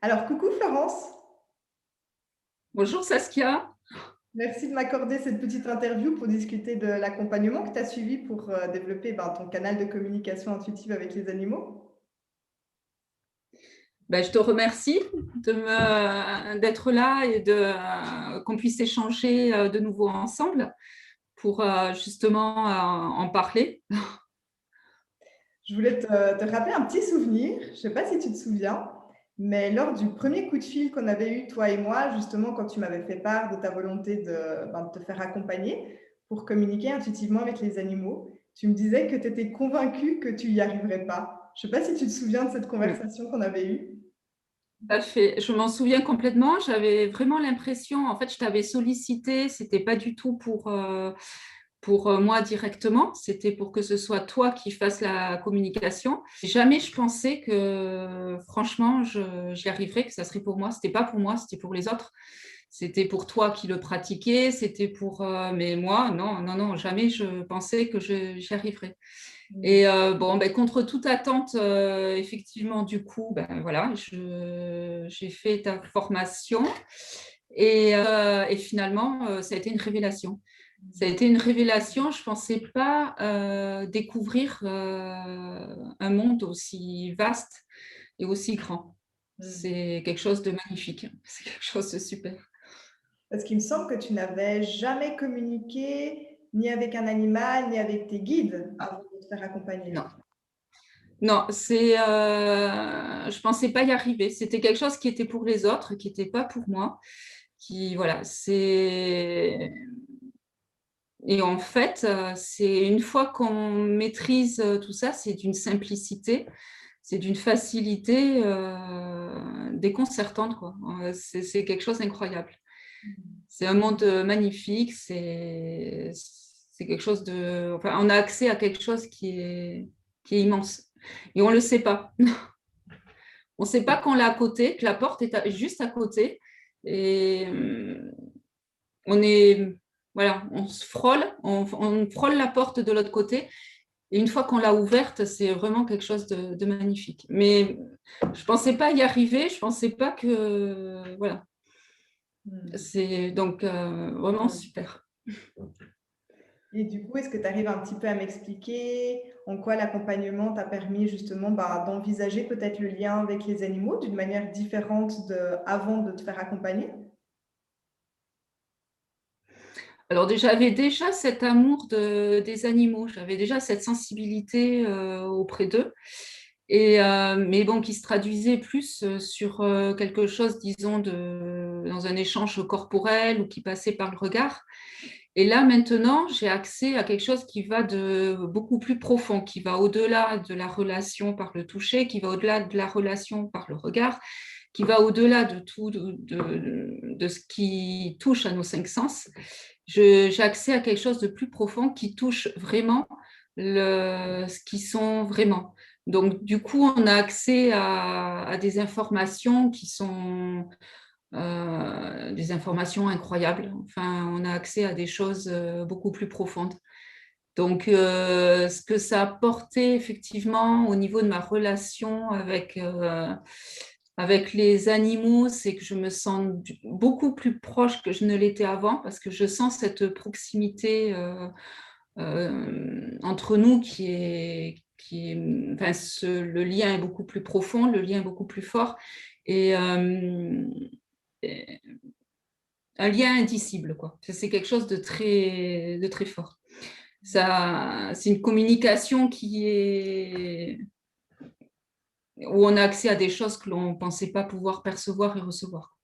Alors, coucou Florence, Bonjour Saskia. merci de m'accorder cette petite interview pour discuter de l'accompagnement que tu as suivi pour développer ton canal de communication intuitive avec les animaux. Je te remercie d'être là et qu'on puisse échanger de nouveau ensemble pour justement en parler. Je voulais te rappeler un petit souvenir, je ne sais pas si tu te souviens, mais lors du premier coup de fil qu'on avait eu, toi et moi, justement quand tu m'avais fait part de ta volonté de te faire accompagner pour communiquer intuitivement avec les animaux, tu me disais que tu étais convaincue que tu n'y arriverais pas. Je ne sais pas si tu te souviens de cette Oui, conversation qu'on avait eue. tout à fait. Je m'en souviens complètement. J'avais vraiment l'impression, en fait, je t'avais sollicité, c'était pas du tout pour moi directement, c'était pour que ce soit toi qui fasses la communication. Jamais je pensais que, franchement, j'y arriverais, que ça serait pour moi. C'était pas pour moi, c'était pour les autres. C'était pour toi qui le pratiquais, c'était pour... mais moi, non, non, non, jamais je pensais que j'y arriverais. Et bon, contre toute attente, effectivement, du coup, voilà, j'ai fait ta formation et finalement, ça a été une révélation. Ça a été une révélation. Je ne pensais pas découvrir un monde aussi vaste et aussi grand. Mm. C'est quelque chose de magnifique. C'est quelque chose de super. Parce qu'il me semble que tu n'avais jamais communiqué ni avec un animal, ni avec tes guides Ah, avant de te faire accompagner. non, non, je pensais pas y arriver. C'était quelque chose qui était pour les autres, qui n'était pas pour moi. Qui, voilà, c'est Et en fait, c'est une fois qu'on maîtrise tout ça, c'est d'une simplicité, c'est d'une facilité déconcertante, quoi. C'est quelque chose d'incroyable. C'est un monde magnifique, c'est quelque chose de... Enfin, on a accès à quelque chose qui est immense. Et on ne le sait pas. On ne sait pas qu'on l'a à côté, que la porte est juste à côté. Et on est, voilà, on se frôle, on frôle la porte de l'autre côté. Et une fois qu'on l'a ouverte, c'est vraiment quelque chose de magnifique. Mais je ne pensais pas y arriver, je ne pensais pas que... Voilà, Hmm. c'est donc vraiment super. Et du coup, est-ce que tu arrives un petit peu à m'expliquer en quoi l'accompagnement t'a permis justement d'envisager peut-être le lien avec les animaux d'une manière différente avant de te faire accompagner? Alors, j'avais déjà cet amour des animaux, j'avais déjà cette sensibilité auprès d'eux. Mais bon, qui se traduisait plus sur quelque chose, disons, dans un échange corporel ou qui passait par le regard. Et là, maintenant, j'ai accès à quelque chose qui va de beaucoup plus profond, qui va au-delà de la relation par le toucher, qui va au-delà de la relation par le regard, qui va au-delà de tout, de ce qui touche à nos cinq sens. J'ai accès à quelque chose de plus profond qui touche vraiment ce qu'ils sont vraiment. Donc, du coup, on a accès à des informations qui sont des informations incroyables. Enfin, on a accès à des choses beaucoup plus profondes. Donc, ce que ça a apporté effectivement au niveau de ma relation avec les animaux, c'est que je me sens beaucoup plus proche que je ne l'étais avant parce que je sens cette proximité entre nous enfin, le lien est beaucoup plus profond, le lien est beaucoup plus fort et, et un lien indicible, quoi. C'est quelque chose de très fort. Ça, c'est une communication où on a accès à des choses que l'on ne pensait pas pouvoir percevoir et recevoir.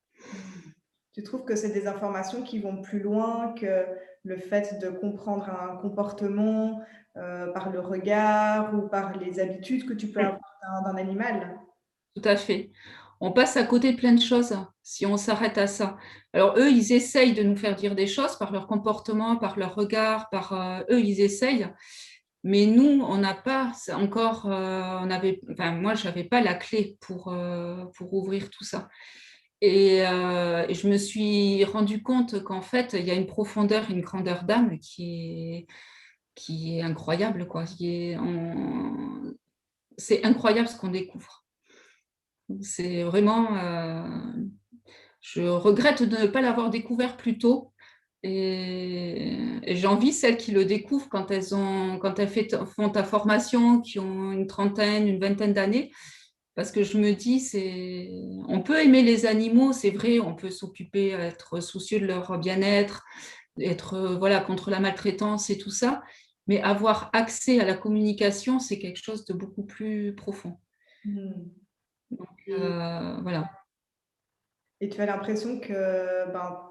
Tu trouves que c'est des informations qui vont plus loin que le fait de comprendre un comportement par le regard ou par les habitudes que tu peux avoir d'un animal? Tout à fait. On passe à côté de plein de choses si on s'arrête à ça. Alors eux, ils essayent de nous faire dire des choses par leur comportement, par leur regard, eux, ils essayent. Mais nous, on n'a pas encore, enfin, moi, je n'avais pas la clé pour ouvrir tout ça. Et je me suis rendu compte qu'en fait, il y a une profondeur, une grandeur d'âme qui est incroyable, quoi. C'est incroyable ce qu'on découvre. C'est vraiment, je regrette de ne pas l'avoir découvert plus tôt. Et j'envie celles qui le découvrent quand elles font ta formation, qui ont une trentaine, une vingtaine d'années, parce que je me dis, on peut aimer les animaux, c'est vrai, on peut s'occuper, être soucieux de leur bien-être, être voilà, contre la maltraitance et tout ça, mais avoir accès à la communication, c'est quelque chose de beaucoup plus profond. Hmm. Donc, Et, voilà. et tu as l'impression que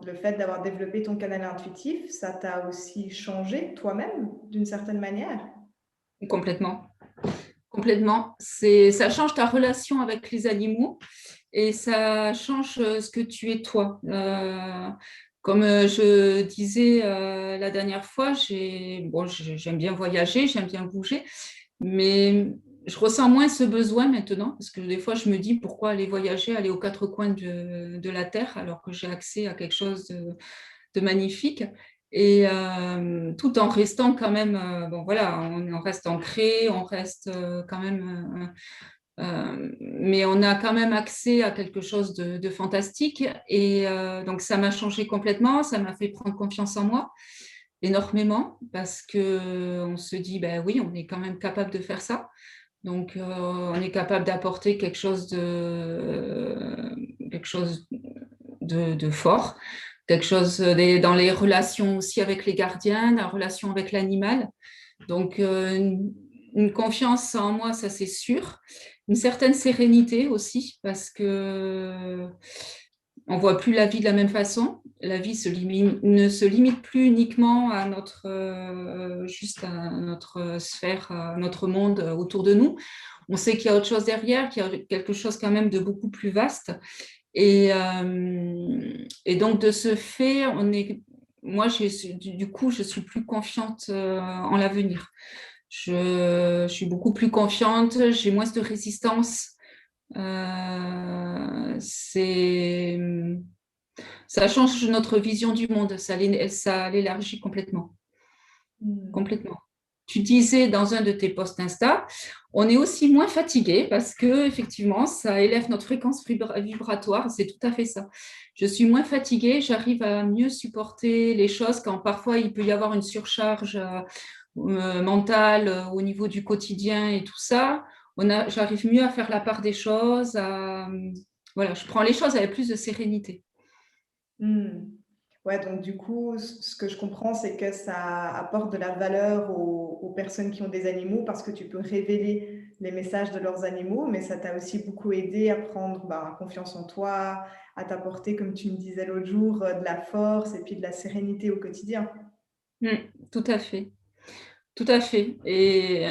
le fait d'avoir développé ton canal intuitif, ça t'a aussi changé toi-même d'une certaine manière? Complètement. Complètement. Ça change ta relation avec les animaux et ça change ce que tu es toi. Comme je disais la dernière fois, j'aime bien voyager, j'aime bien bouger, mais je ressens moins ce besoin maintenant parce que des fois je me dis pourquoi aller voyager, aller aux quatre coins de la Terre alors que j'ai accès à quelque chose de magnifique. Et tout en restant quand même, bon voilà, on reste ancré, on reste quand même, mais on a quand même accès à quelque chose de fantastique. Et donc ça m'a changé complètement, ça m'a fait prendre confiance en moi énormément parce que on se dit, ben oui, on est quand même capable de faire ça. Donc on est capable d'apporter quelque chose de fort, quelque chose dans les relations aussi avec les gardiens, la relation avec l'animal. Donc, une confiance en moi, ça c'est sûr. Une certaine sérénité aussi, parce que on voit plus la vie de la même façon. La vie ne se limite plus uniquement à juste à notre sphère, à notre monde autour de nous. On sait qu'il y a autre chose derrière, qu'il y a quelque chose quand même de beaucoup plus vaste. Et donc, de ce fait, moi, du coup, je suis plus confiante en l'avenir. Je suis beaucoup plus confiante, j'ai moins de résistance. C'est, ça change notre vision du monde, ça l'élargit complètement. Hmm. Complètement. Tu disais dans un de tes posts Insta, on est aussi moins fatigué parce que effectivement, ça élève notre fréquence vibratoire. C'est tout à fait ça. Je suis moins fatiguée, j'arrive à mieux supporter les choses quand parfois il peut y avoir une surcharge mentale au niveau du quotidien et tout ça. J'arrive mieux à faire la part des choses. Voilà, je prends les choses avec plus de sérénité. Hmm. Ouais, donc du coup, ce que je comprends, c'est que ça apporte de la valeur aux personnes qui ont des animaux parce que tu peux révéler les messages de leurs animaux, mais ça t'a aussi beaucoup aidé à prendre confiance en toi, à t'apporter, comme tu me disais l'autre jour, de la force et puis de la sérénité au quotidien. Mm, tout à fait. Tout à fait. Et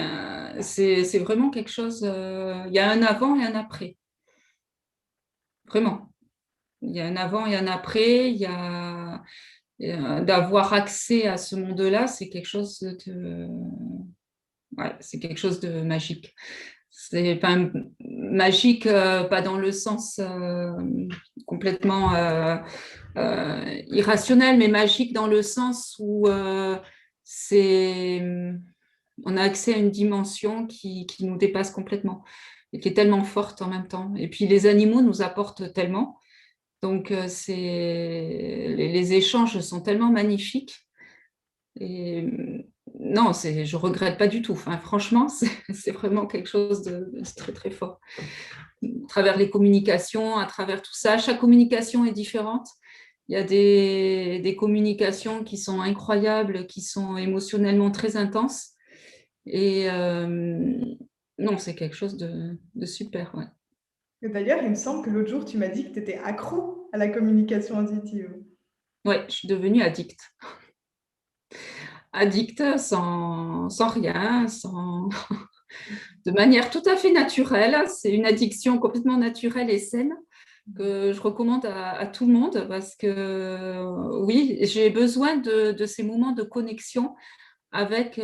c'est vraiment quelque chose. Il y a un avant et un après. Vraiment. Il y a un avant et un après. Il y a d'avoir accès à ce monde-là, c'est quelque chose ouais, c'est quelque chose de magique. C'est pas magique, pas dans le sens complètement irrationnel, mais magique dans le sens où c'est on a accès à une dimension qui nous dépasse complètement et qui est tellement forte en même temps. Et puis les animaux nous apportent tellement. Donc les échanges sont tellement magnifiques. Et non, je regrette pas du tout. Enfin, franchement, c'est vraiment quelque chose de très très fort. À travers les communications, à travers tout ça, chaque communication est différente. Il y a des communications qui sont incroyables, qui sont émotionnellement très intenses. Et non, c'est quelque chose de super. Ouais. Et d'ailleurs, il me semble que l'autre jour, tu m'as dit que tu étais accro à la communication intuitive. Ouais, je suis devenue addict. Addict sans rien, de manière tout à fait naturelle. C'est une addiction complètement naturelle et saine que je recommande à tout le monde parce que oui, j'ai besoin de ces moments de connexion avec,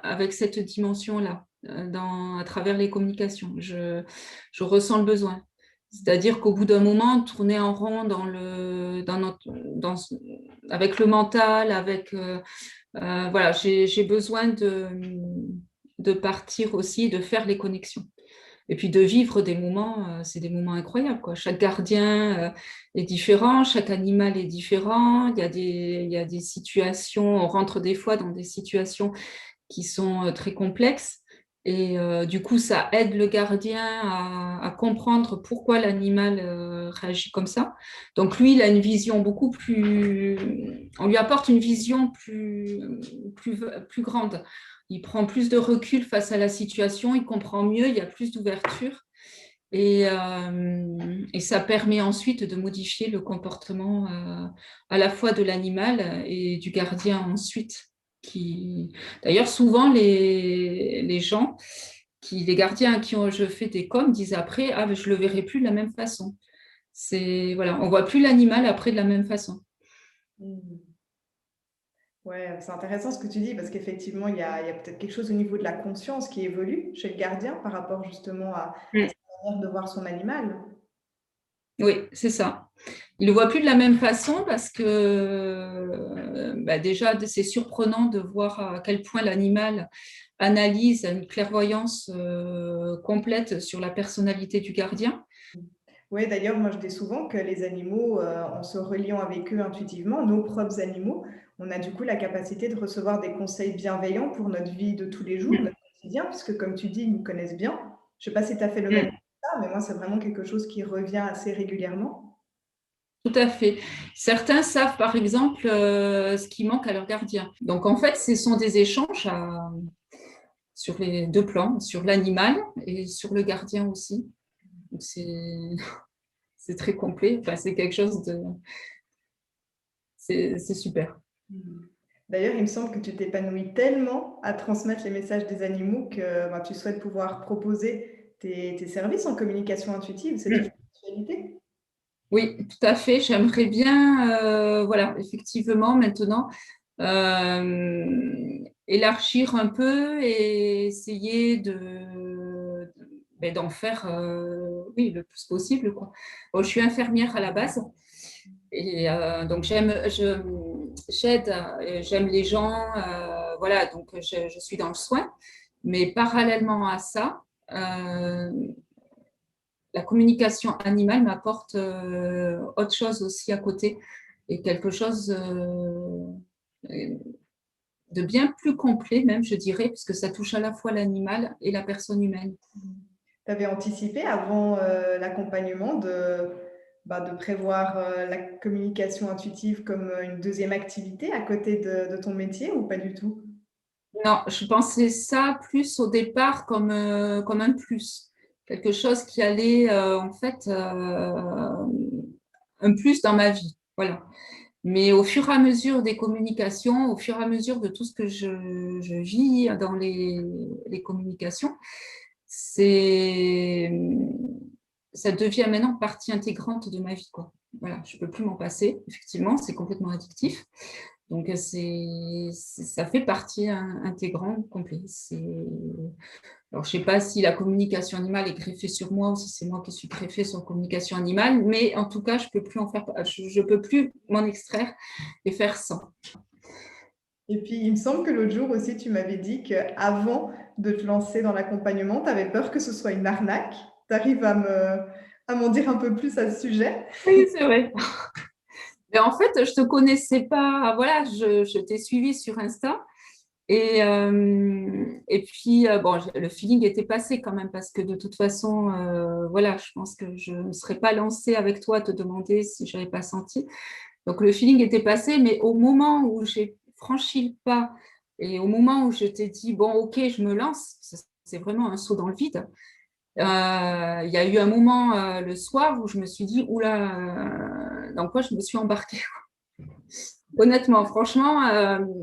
avec cette dimension-là, à travers les communications. Je ressens le besoin. C'est-à-dire qu'au bout d'un moment, tourner en rond avec le mental, voilà, j'ai besoin de partir aussi, de faire les connexions. Et puis de vivre des moments, c'est des moments incroyables, quoi. Chaque gardien est différent, chaque animal est différent. Il y a des situations, on rentre des fois dans des situations qui sont très complexes. Et du coup, ça aide le gardien à comprendre pourquoi l'animal réagit comme ça. Donc lui, il a une vision beaucoup plus... On lui apporte une vision plus grande. Il prend plus de recul face à la situation, il comprend mieux, il y a plus d'ouverture. Et ça permet ensuite de modifier le comportement à la fois de l'animal et du gardien ensuite. D'ailleurs, souvent, les gens, les gardiens à qui je fais des coms disent après, ah, je ne le verrai plus de la même façon. Voilà, on ne voit plus l'animal après de la même façon. Ouais, c'est intéressant ce que tu dis parce qu'effectivement, il y a peut-être quelque chose au niveau de la conscience qui évolue chez le gardien par rapport justement à Mm. sa manière de voir son animal. Oui, c'est ça. Il ne le voit plus de la même façon parce que déjà, c'est surprenant de voir à quel point l'animal analyse, a une clairvoyance complète sur la personnalité du gardien. Oui, d'ailleurs, moi je dis souvent que les animaux, en se reliant avec eux intuitivement, nos propres animaux, on a du coup la capacité de recevoir des conseils bienveillants pour notre vie de tous les jours, Mm. notre quotidien, puisque comme tu dis, ils nous connaissent bien. Je ne sais pas si tu as fait le même Mm. constat, mais moi c'est vraiment quelque chose qui revient assez régulièrement. Tout à fait. Certains savent, par exemple, ce qui manque à leur gardien. Donc, en fait, ce sont des échanges sur les deux plans, sur l'animal et sur le gardien aussi. Donc, c'est très complet. Enfin, c'est quelque chose de... C'est super. D'ailleurs, il me semble que tu t'épanouis tellement à transmettre les messages des animaux que ben, tu souhaites pouvoir proposer tes services en communication intuitive. C'est toujours une actualité. Oui, tout à fait. J'aimerais bien, voilà, effectivement, maintenant, élargir un peu et essayer d'en faire, oui, le plus possible, quoi. Bon, je suis infirmière à la base et donc j'aime les gens, voilà, donc je suis dans le soin, mais parallèlement à ça, la communication animale m'apporte autre chose aussi à côté et quelque chose de bien plus complet même, je dirais, puisque ça touche à la fois l'animal et la personne humaine. Tu avais anticipé avant l'accompagnement de prévoir la communication intuitive comme une deuxième activité à côté de ton métier ou pas du tout? Non, je pensais ça plus au départ comme un plus, quelque chose qui allait en fait un plus dans ma vie. Voilà. Mais au fur et à mesure des communications, au fur et à mesure de tout ce que je vis dans les communications, c'est, ça devient maintenant partie intégrante de ma vie, quoi. Voilà, je ne peux plus m'en passer. Effectivement, c'est complètement addictif. Donc, ça fait partie intégrante, complète. Alors, je ne sais pas si la communication animale est greffée sur moi ou si c'est moi qui suis greffée sur la communication animale, mais en tout cas, je ne peux plus m'en extraire et faire sans. Et puis, il me semble que l'autre jour aussi, tu m'avais dit qu'avant de te lancer dans l'accompagnement, tu avais peur que ce soit une arnaque. Tu arrives à m'en dire un peu plus à ce sujet? Oui, c'est vrai. Mais en fait, je ne te connaissais pas. Voilà, je t'ai suivi sur Insta. Et puis, bon, le feeling était passé quand même parce que de toute façon, voilà, je pense que je ne me serais pas lancée avec toi à te demander si je n'avais pas senti. Donc, le feeling était passé, mais au moment où j'ai franchi le pas et au moment où je t'ai dit, bon, ok, je me lance, c'est vraiment un saut dans le vide. Il y a eu un moment le soir où je me suis dit, oula, dans quoi je me suis embarquée? Honnêtement, franchement,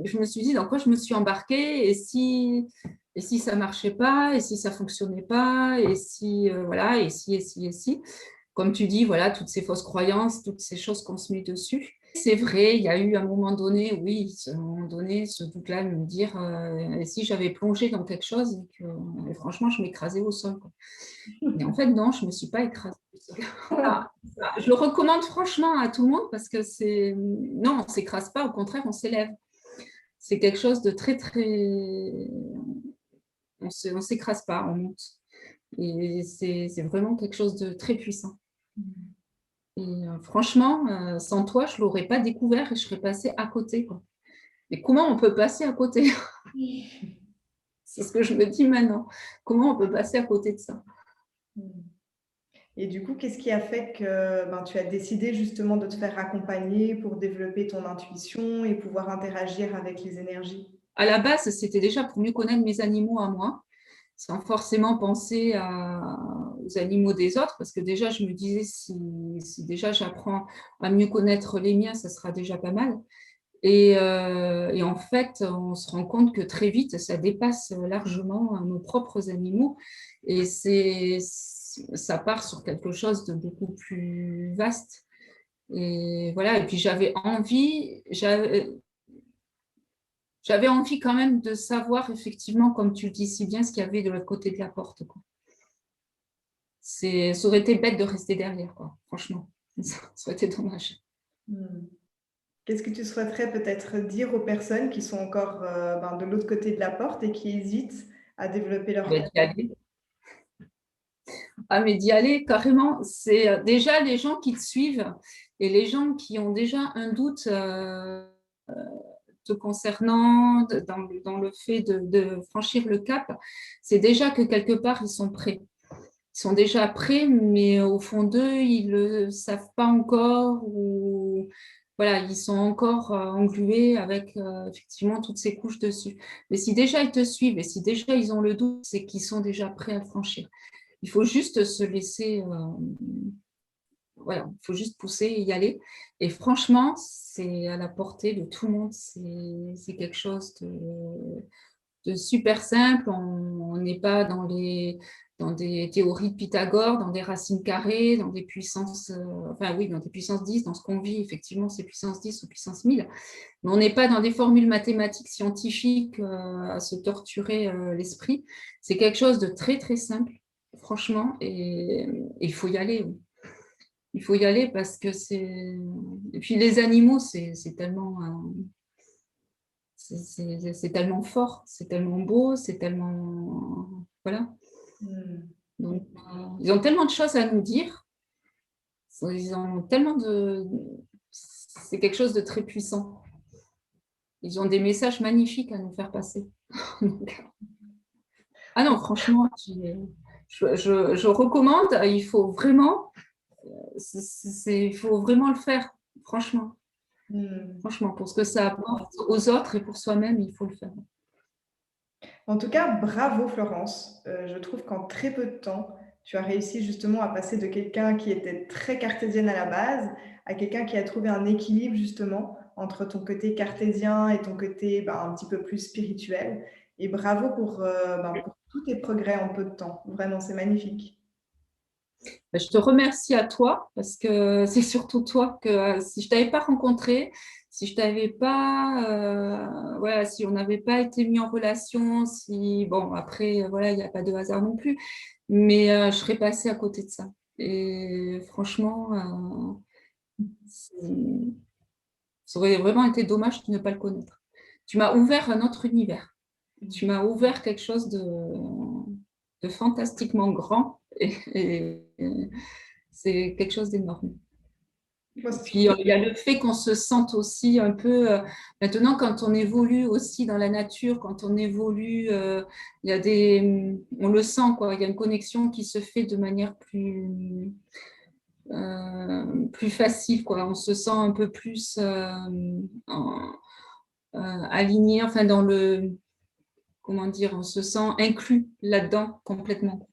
je me suis dit dans quoi je me suis embarquée et si ça marchait pas, et si ça fonctionnait pas, et si, voilà, et si. Comme tu dis, voilà, toutes ces fausses croyances, toutes ces choses qu'on se met dessus. C'est vrai, il y a eu un moment donné, oui, à un moment donné, ce doute-là de me dire, et si j'avais plongé dans quelque chose et franchement, je m'écrasais au sol, quoi. Mais en fait, non, je ne me suis pas écrasée au sol. Voilà. Je le recommande franchement à tout le monde parce que non, on ne s'écrase pas, au contraire, on s'élève. C'est quelque chose de très, très... On ne s'écrase pas, on monte. Et c'est vraiment quelque chose de très puissant. Mm. Et franchement, sans toi, je ne l'aurais pas découvert et je serais passée à côté, quoi. Mais comment on peut passer à côté? C'est ce que je me dis maintenant. Comment on peut passer à côté de ça? Et du coup, qu'est-ce qui a fait que tu as décidé justement de te faire accompagner pour développer ton intuition et pouvoir interagir avec les énergies? À la base, c'était déjà pour mieux connaître mes animaux à moi, sans forcément penser aux animaux des autres, parce que déjà, je me disais, si déjà j'apprends à mieux connaître les miens, ça sera déjà pas mal. Et en fait, on se rend compte que très vite, ça dépasse largement nos propres animaux. Et ça part sur quelque chose de beaucoup plus vaste. Et voilà, et puis j'avais envie quand même de savoir effectivement, comme tu le dis si bien, ce qu'il y avait de l'autre côté de la porte, quoi. Ça aurait été bête de rester derrière, quoi, franchement. Ça aurait été dommage. Hmm. Qu'est-ce que tu souhaiterais peut-être dire aux personnes qui sont encore de l'autre côté de la porte et qui hésitent à développer leur Mais talent? d'y aller. Ah, mais d'y aller, carrément, c'est déjà les gens qui te suivent et les gens qui ont déjà un doute te concernant dans le fait de franchir le cap, c'est déjà que quelque part, ils sont prêts. Ils sont déjà prêts, mais au fond d'eux, ils ne le savent pas encore ou voilà, ils sont encore englués avec effectivement toutes ces couches dessus. Mais si déjà ils te suivent et si déjà ils ont le doute, c'est qu'ils sont déjà prêts à le franchir. Il faut juste se laisser, voilà, il faut juste pousser et y aller. Et franchement, c'est à la portée de tout le monde. C'est quelque chose de super simple. On n'est pas dans des théories de Pythagore, dans des racines carrées, dans des puissances, enfin oui, dans des puissances 10, dans ce qu'on vit, effectivement, c'est puissance 10 ou puissance 1000. Mais on n'est pas dans des formules mathématiques scientifiques à se torturer l'esprit. C'est quelque chose de très, très simple, franchement, et il faut y aller. Oui. Il faut y aller parce que c'est... Et puis les animaux, c'est tellement... c'est tellement fort, c'est tellement beau, c'est tellement... Voilà. Hmm. Donc, ils ont tellement de choses à nous dire. Ils ont tellement de... C'est quelque chose de très puissant. Ils ont des messages magnifiques à nous faire passer. Ah non, franchement, je recommande. Il faut vraiment le faire, franchement. Hmm. Franchement, pour ce que ça apporte aux autres et pour soi-même, il faut le faire. En tout cas, bravo Florence. Je trouve qu'en très peu de temps, tu as réussi justement à passer de quelqu'un qui était très cartésienne à la base à quelqu'un qui a trouvé un équilibre justement entre ton côté cartésien et ton côté un petit peu plus spirituel. Et bravo pour tous tes progrès en peu de temps. Vraiment, c'est magnifique. Je te remercie à toi parce que c'est surtout toi que si je t'avais pas rencontré, si je t'avais pas, voilà, si on n'avait pas été mis en relation, si bon après voilà, il n'y a pas de hasard non plus, mais je serais passée à côté de ça. Et franchement, ça aurait vraiment été dommage de ne pas le connaître. Tu m'as ouvert un autre univers. Tu m'as ouvert quelque chose de fantastiquement grand et c'est quelque chose d'énorme. Moi, Et c'est puis, il y a le fait qu'on se sente aussi un peu, maintenant, quand on évolue aussi dans la nature, quand on évolue, il y a on le sent, quoi, il y a une connexion qui se fait de manière plus facile, quoi. On se sent un peu plus aligné, enfin, comment dire, on se sent inclus là-dedans complètement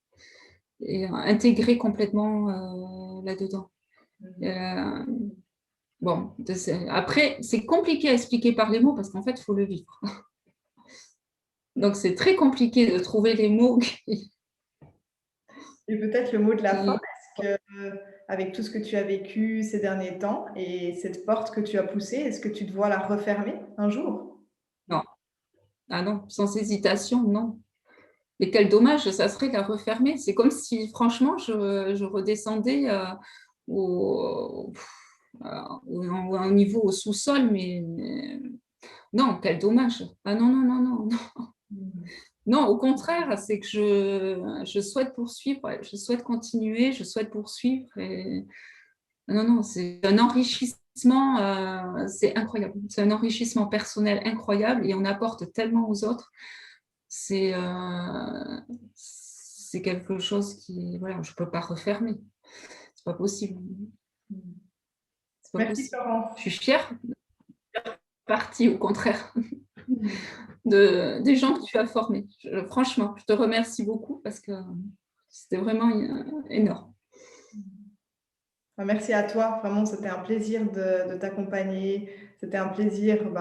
et intégré complètement là-dedans. Euh, Bon, après, c'est compliqué à expliquer par les mots parce qu'en fait, il faut le vivre. Donc, c'est très compliqué de trouver les mots Et peut-être le mot de la fin, qui... est-ce que, avec tout ce que tu as vécu ces derniers temps et cette porte que tu as poussée, est-ce que tu te vois la refermer un jour? Non, ah non, sans hésitation, non. Mais quel dommage, ça serait de la refermer. C'est comme si, franchement, je redescendais au, au niveau au sous-sol, mais non, quel dommage. Ah non, non, non, non, non. Non, au contraire, c'est que je souhaite poursuivre, ouais, je souhaite continuer, je souhaite poursuivre. Et... Non, non, c'est un enrichissement, c'est incroyable. C'est un enrichissement personnel incroyable et on apporte tellement aux autres. C'est quelque chose qui, voilà, je ne peux pas refermer. C'est pas possible. C'est pas Merci possible. Florence. Je suis fière de faire partie, au contraire, des gens que tu as formés. Franchement, je te remercie beaucoup parce que c'était vraiment énorme. Merci à toi, vraiment, c'était un plaisir de t'accompagner. C'était un plaisir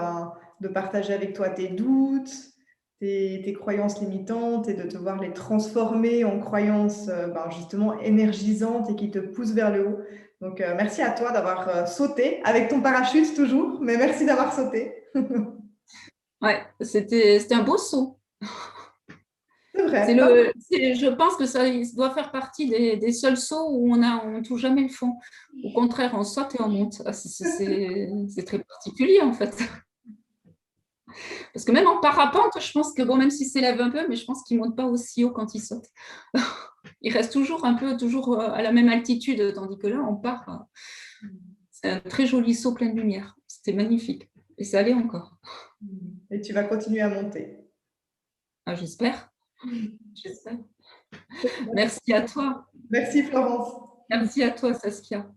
de partager avec toi tes doutes, tes croyances limitantes et de te voir les transformer en croyances justement énergisantes et qui te poussent vers le haut. Donc, merci à toi d'avoir sauté avec ton parachute toujours, mais merci d'avoir sauté. Ouais, c'était un beau saut. C'est vrai. Je pense que ça doit faire partie des seuls sauts où on ne touche jamais le fond. Au contraire, on saute et on monte. C'est très particulier en fait. Parce que même en parapente, je pense que bon, même s'il s'élève un peu, mais je pense qu'il ne monte pas aussi haut quand il saute. Il reste toujours un peu, toujours à la même altitude, tandis que là, on part. C'est un très joli saut plein de lumière. C'était magnifique. Et ça allait encore. Et tu vas continuer à monter. Ah, j'espère. J'espère. Merci à toi. Merci Florence. Merci à toi, Saskia.